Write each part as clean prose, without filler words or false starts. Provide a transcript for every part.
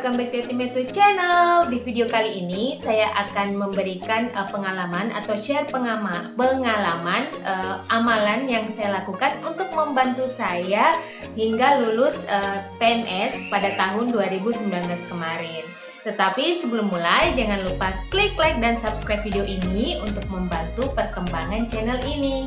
welcome back to Ultimate Channel. Di video kali ini saya akan memberikan pengalaman atau share pengalaman amalan yang saya lakukan untuk membantu saya hingga lulus PNS pada tahun 2019 kemarin. Tetapi sebelum mulai, jangan lupa klik like dan subscribe video ini untuk membantu perkembangan channel ini.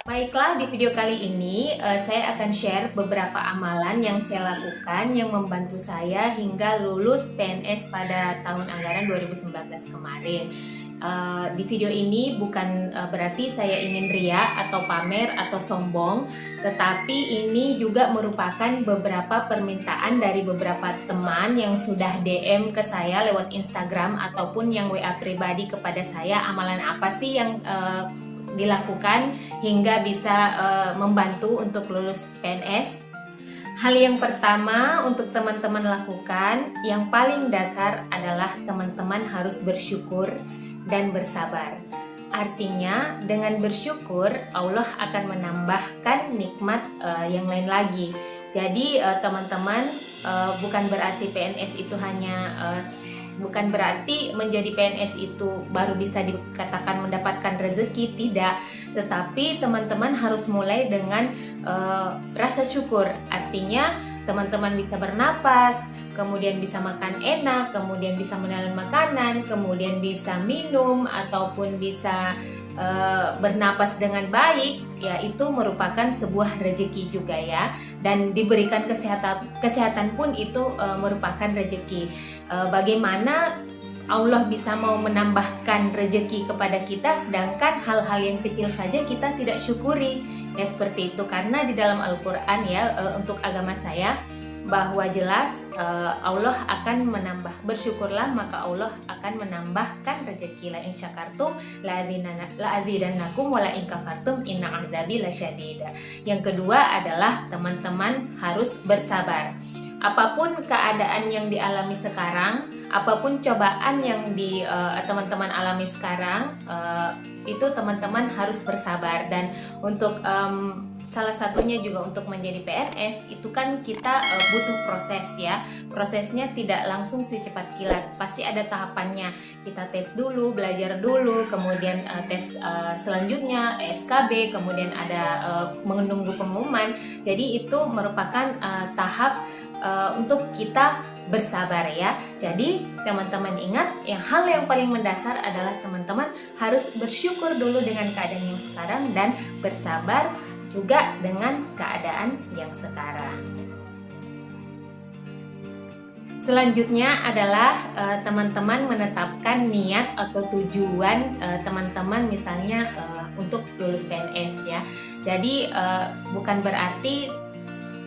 Baiklah, di video kali ini saya akan share beberapa amalan yang saya lakukan yang membantu saya hingga lulus PNS pada tahun anggaran 2019 kemarin. Di video ini bukan berarti saya ingin ria atau pamer atau sombong, tetapi ini juga merupakan beberapa permintaan dari beberapa teman yang sudah DM ke saya lewat Instagram ataupun yang WA pribadi kepada saya, amalan apa sih yang dilakukan hingga bisa membantu untuk lulus PNS. Hal yang pertama untuk teman-teman lakukan, yang paling dasar adalah teman-teman harus bersyukur dan bersabar. Artinya dengan bersyukur Allah akan menambahkan nikmat yang lain lagi. Jadi teman-teman, bukan berarti PNS itu bukan berarti menjadi PNS itu baru bisa dikatakan mendapatkan rezeki, tidak. Tetapi teman-teman harus mulai dengan rasa syukur. Artinya teman-teman bisa bernapas, kemudian bisa makan enak, kemudian bisa menelan makanan, kemudian bisa minum ataupun bisa bernapas dengan baik, ya itu merupakan sebuah rezeki juga ya. Dan diberikan kesehatan pun itu merupakan rezeki. Bagaimana Allah bisa mau menambahkan rezeki kepada kita, sedangkan hal-hal yang kecil saja kita tidak syukuri, ya seperti itu. Karena di dalam Al-Quran ya, untuk agama saya, bahwa jelas Allah akan menambah, bersyukurlah maka Allah akan menambahkan rezeki. La in syakartum la azidannakum wa la in kafartum inna azabi lasyadid. Yang kedua adalah teman-teman harus bersabar. Apapun keadaan yang dialami sekarang, apapun cobaan yang teman-teman alami sekarang, itu teman-teman harus bersabar. Dan untuk salah satunya juga untuk menjadi PNS itu kan kita butuh proses ya. Prosesnya tidak langsung secepat kilat, pasti ada tahapannya. Kita tes dulu, belajar dulu, kemudian tes selanjutnya SKB, kemudian ada menunggu pengumuman. Jadi itu merupakan tahap untuk kita bersabar ya. Jadi teman-teman ingat, hal yang paling mendasar adalah teman-teman harus bersyukur dulu dengan keadaan yang sekarang dan bersabar juga dengan keadaan yang sekarang. Selanjutnya adalah teman-teman menetapkan niat atau tujuan teman-teman misalnya untuk lulus PNS ya. Jadi bukan berarti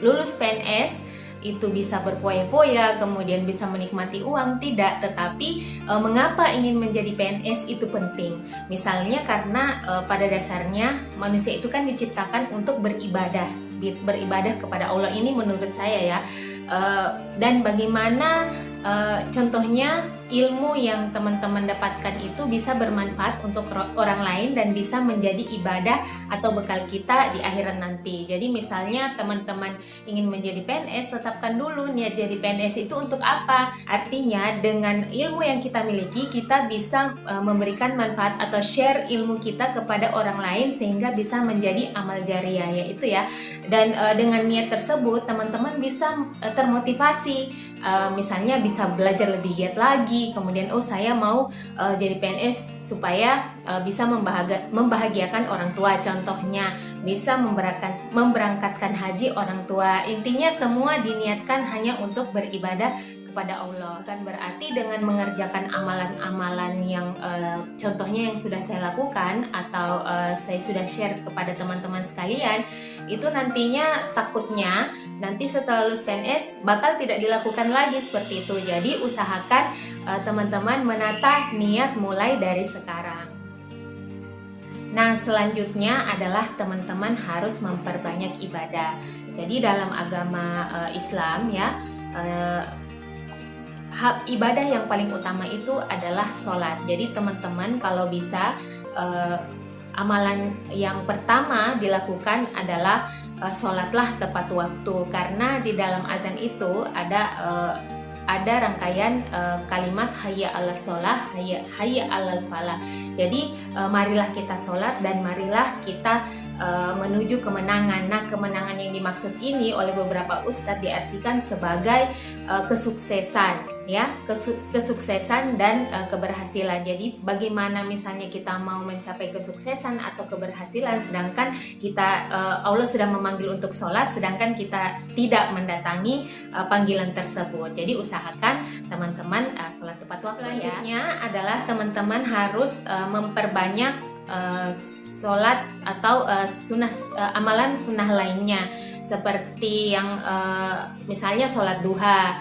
lulus PNS itu bisa berfoya-foya, kemudian bisa menikmati uang, tidak. Tetapi mengapa ingin menjadi PNS itu penting. Misalnya karena pada dasarnya manusia itu kan diciptakan untuk beribadah kepada Allah, ini menurut saya ya. Dan bagaimana contohnya ilmu yang teman-teman dapatkan itu bisa bermanfaat untuk orang lain dan bisa menjadi ibadah atau bekal kita di akhirat nanti. Jadi misalnya teman-teman ingin menjadi PNS, tetapkan dulu niat jadi PNS itu untuk apa. Artinya dengan ilmu yang kita miliki, kita bisa memberikan manfaat atau share ilmu kita kepada orang lain sehingga bisa menjadi amal jariah, yaitu ya. Dan dengan niat tersebut teman-teman bisa termotivasi, misalnya bisa belajar lebih giat lagi. Kemudian saya mau jadi PNS supaya bisa membahagiakan orang tua, contohnya bisa memberangkatkan haji orang tua. Intinya semua diniatkan hanya untuk beribadah kepada Allah. Bukan berarti dengan mengerjakan amalan-amalan yang contohnya yang sudah saya lakukan atau saya sudah share kepada teman-teman sekalian, itu nantinya takutnya nanti setelah lulus PNS bakal tidak dilakukan lagi seperti itu. Jadi usahakan teman-teman menata niat mulai dari sekarang. Nah, selanjutnya adalah teman-teman harus memperbanyak ibadah. Jadi dalam agama Islam ya, ibadah yang paling utama itu adalah sholat. Jadi teman-teman kalau bisa amalan yang pertama dilakukan adalah sholatlah tepat waktu, karena di dalam azan itu ada rangkaian kalimat hayya 'alas sholah, hayya 'alal falah. Jadi marilah kita sholat dan marilah kita menuju kemenangan. Nah, kemenangan yang dimaksud ini oleh beberapa ustadz diartikan sebagai kesuksesan, ya, kesuksesan dan keberhasilan. Jadi bagaimana misalnya kita mau mencapai kesuksesan atau keberhasilan sedangkan kita Allah sudah memanggil untuk sholat sedangkan kita tidak mendatangi panggilan tersebut. Jadi usahakan teman-teman sholat tepat waktu. Selanjutnya adalah teman-teman harus memperbanyak sholat atau amalan sunnah lainnya, seperti yang misalnya sholat duha.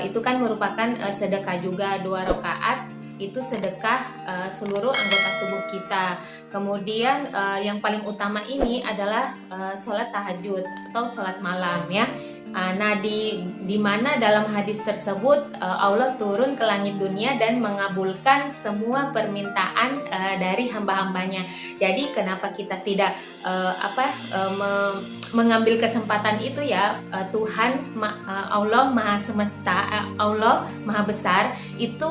Itu kan merupakan sedekah juga, 2 rakaat itu sedekah seluruh anggota tubuh kita. Kemudian yang paling utama ini adalah sholat tahajud atau sholat malam, ya. Nah, di mana dalam hadis tersebut Allah turun ke langit dunia dan mengabulkan semua permintaan dari hamba-hambanya. Jadi kenapa kita tidak mengambil kesempatan itu, ya? Tuhan Allah Maha Semesta, Allah Maha Besar itu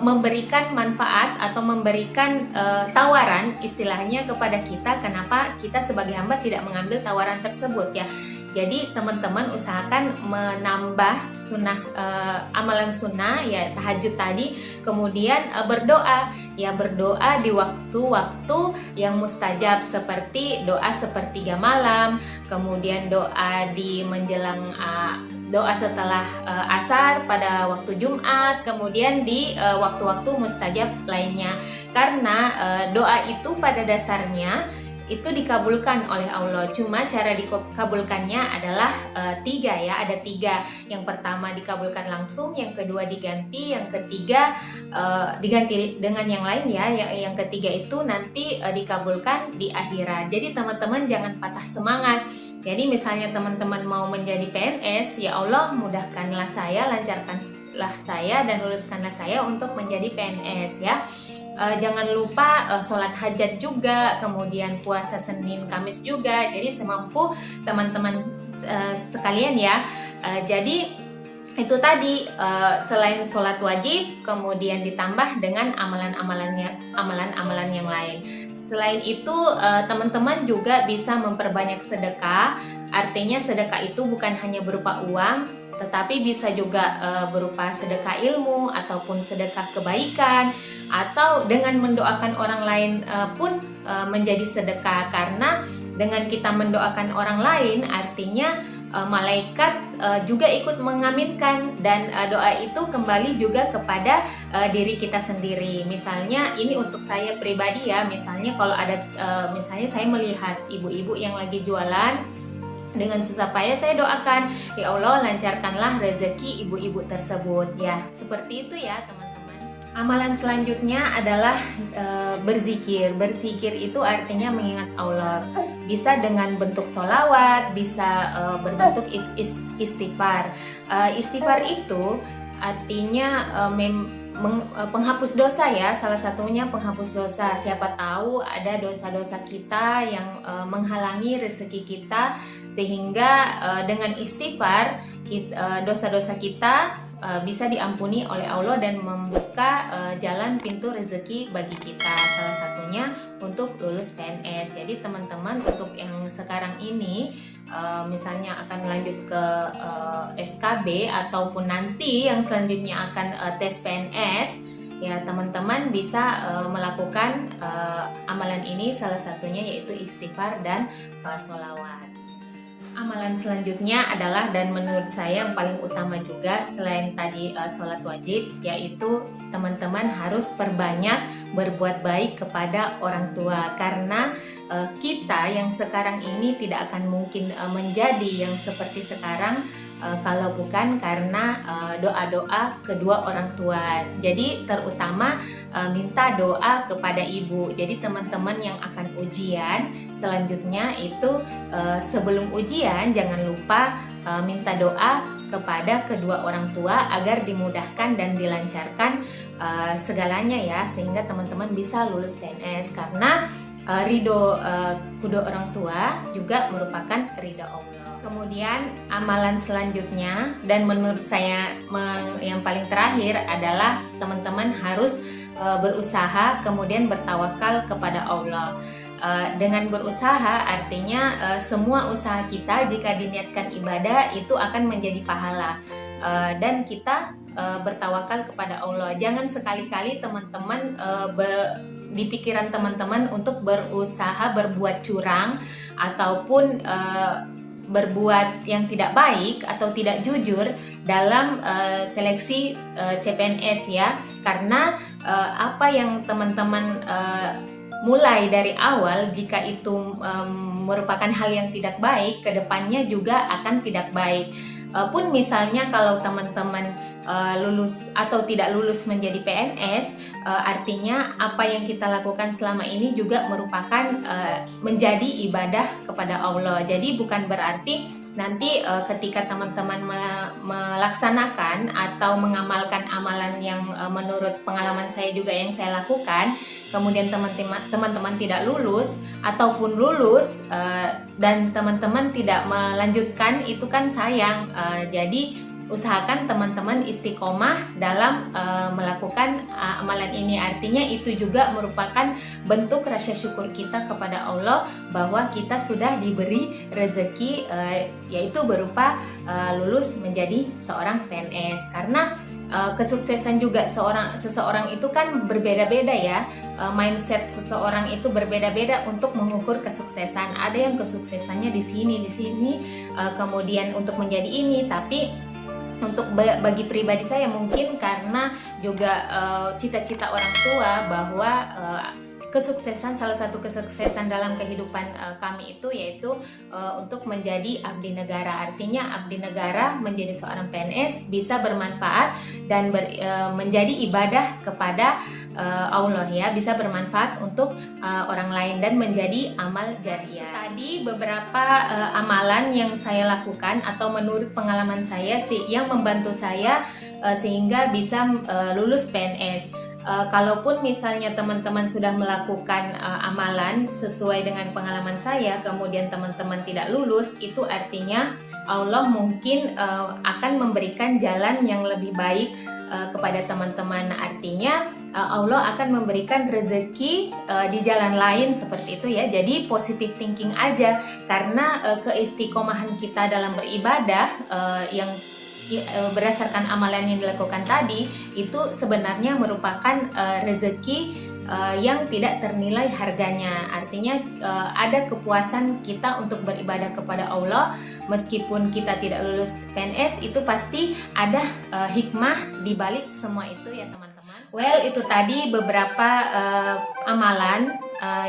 memberikan manfaat atau memberikan tawaran istilahnya kepada kita. Kenapa kita sebagai hamba tidak mengambil tawaran tersebut, ya? Jadi teman-teman usahakan menambah amalan sunnah, ya, tahajud tadi. Kemudian berdoa, ya, berdoa di waktu-waktu yang mustajab seperti doa sepertiga malam, kemudian doa di menjelang doa setelah asar pada waktu Jumat, kemudian di waktu-waktu mustajab lainnya. Karena doa itu pada dasarnya itu dikabulkan oleh Allah. Cuma cara dikabulkannya adalah 3, ya, ada 3. Yang pertama dikabulkan langsung, yang kedua diganti, yang ketiga diganti dengan yang lain, ya. Yang ketiga itu nanti dikabulkan di akhirat. Jadi teman-teman jangan patah semangat. Jadi misalnya teman-teman mau menjadi PNS, ya Allah mudahkanlah saya, lancarkanlah saya dan luluskanlah saya untuk menjadi PNS, ya. Jangan lupa sholat hajat juga, kemudian puasa Senin Kamis juga. Jadi semampu teman-teman sekalian, ya. Jadi itu tadi selain sholat wajib, kemudian ditambah dengan amalan-amalan yang lain. Selain itu teman-teman juga bisa memperbanyak sedekah. Artinya sedekah itu bukan hanya berupa uang, tetapi bisa juga berupa sedekah ilmu ataupun sedekah kebaikan, atau dengan mendoakan orang lain pun menjadi sedekah. Karena dengan kita mendoakan orang lain artinya malaikat juga ikut mengaminkan, dan doa itu kembali juga kepada diri kita sendiri. Misalnya ini untuk saya pribadi, ya, misalnya kalau ada misalnya saya melihat ibu-ibu yang lagi jualan, dengan susah payah saya doakan, ya Allah lancarkanlah rezeki ibu-ibu tersebut, ya. Seperti itu, ya teman-teman. Amalan selanjutnya adalah berzikir. Berzikir itu artinya mengingat Allah. Bisa dengan bentuk sholawat, bisa berbentuk istighfar. Istighfar itu artinya penghapus dosa, ya, salah satunya penghapus dosa. Siapa tahu ada dosa-dosa kita yang menghalangi rezeki kita, sehingga dengan istighfar dosa-dosa kita bisa diampuni oleh Allah dan membuka jalan pintu rezeki bagi kita. Salah satunya untuk lulus PNS. Jadi teman-teman untuk yang sekarang ini misalnya akan lanjut ke SKB ataupun nanti yang selanjutnya akan tes PNS, ya, teman-teman bisa melakukan amalan ini, salah satunya yaitu istighfar dan sholawat. Amalan selanjutnya adalah, dan menurut saya yang paling utama juga selain tadi sholat wajib, yaitu teman-teman harus perbanyak berbuat baik kepada orang tua. Karena kita yang sekarang ini tidak akan mungkin menjadi yang seperti sekarang kalau bukan karena doa-doa kedua orang tua. Jadi terutama minta doa kepada ibu. Jadi teman-teman yang akan ujian selanjutnya itu sebelum ujian jangan lupa minta doa kepada kedua orang tua agar dimudahkan dan dilancarkan segalanya ya, sehingga teman-teman bisa lulus PNS, karena ridho kedua orang tua juga merupakan ridho Allah. Kemudian amalan selanjutnya dan menurut saya yang paling terakhir adalah teman-teman harus berusaha kemudian bertawakal kepada Allah. Dengan berusaha artinya semua usaha kita jika diniatkan ibadah itu akan menjadi pahala, dan kita bertawakal kepada Allah. Jangan sekali-kali teman-teman di pikiran teman-teman untuk berusaha berbuat curang ataupun berbuat yang tidak baik atau tidak jujur dalam seleksi CPNS ya, karena apa yang teman-teman mulai dari awal, jika itu merupakan hal yang tidak baik, kedepannya juga akan tidak baik. Pun misalnya kalau teman-teman lulus atau tidak lulus menjadi PNS, artinya apa yang kita lakukan selama ini juga merupakan menjadi ibadah kepada Allah. Jadi bukan berarti nanti ketika teman-teman melaksanakan atau mengamalkan amalan yang menurut pengalaman saya juga yang saya lakukan, kemudian teman-teman tidak lulus ataupun lulus dan teman-teman tidak melanjutkan, itu kan sayang. Jadi usahakan teman-teman istiqomah dalam melakukan amalan ini. Artinya itu juga merupakan bentuk rasa syukur kita kepada Allah bahwa kita sudah diberi rezeki, yaitu berupa lulus menjadi seorang PNS. Karena kesuksesan juga seseorang itu kan berbeda-beda ya. Mindset seseorang itu berbeda-beda untuk mengukur kesuksesan. Ada yang kesuksesannya di sini, kemudian untuk menjadi ini. Tapi untuk bagi pribadi saya mungkin karena juga cita-cita orang tua bahwa salah satu kesuksesan dalam kehidupan kami itu yaitu untuk menjadi abdi negara. Artinya abdi negara menjadi seorang PNS bisa bermanfaat dan menjadi ibadah kepada Allah ya, bisa bermanfaat untuk orang lain dan menjadi amal jariah. Tadi beberapa amalan yang saya lakukan atau menurut pengalaman saya sih yang membantu saya sehingga bisa lulus PNS. Kalaupun misalnya teman-teman sudah melakukan amalan sesuai dengan pengalaman saya, kemudian teman-teman tidak lulus, itu artinya Allah mungkin akan memberikan jalan yang lebih baik kepada teman-teman. Artinya Allah akan memberikan rezeki di jalan lain seperti itu ya. Jadi positive thinking aja, karena keistiqomahan kita dalam beribadah yang berdasarkan amalan yang dilakukan tadi itu sebenarnya merupakan rezeki yang tidak ternilai harganya. Artinya ada kepuasan kita untuk beribadah kepada Allah meskipun kita tidak lulus PNS, itu pasti ada hikmah di balik semua itu ya teman-teman. Well, itu tadi beberapa amalan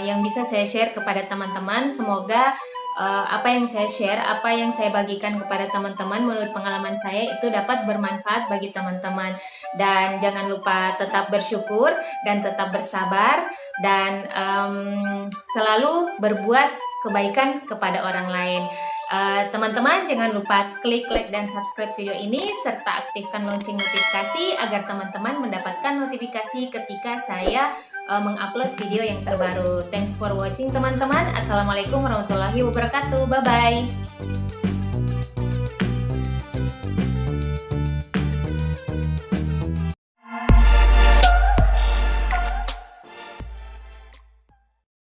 yang bisa saya share kepada teman-teman. Semoga apa yang saya share, apa yang saya bagikan kepada teman-teman menurut pengalaman saya itu dapat bermanfaat bagi teman-teman. Dan jangan lupa tetap bersyukur dan tetap bersabar dan selalu berbuat kebaikan kepada orang lain. Teman-teman jangan lupa klik like dan subscribe video ini serta aktifkan lonceng notifikasi agar teman-teman mendapatkan notifikasi ketika saya mengupload video yang terbaru. Thanks for watching teman-teman. Assalamualaikum warahmatullahi wabarakatuh. Bye bye.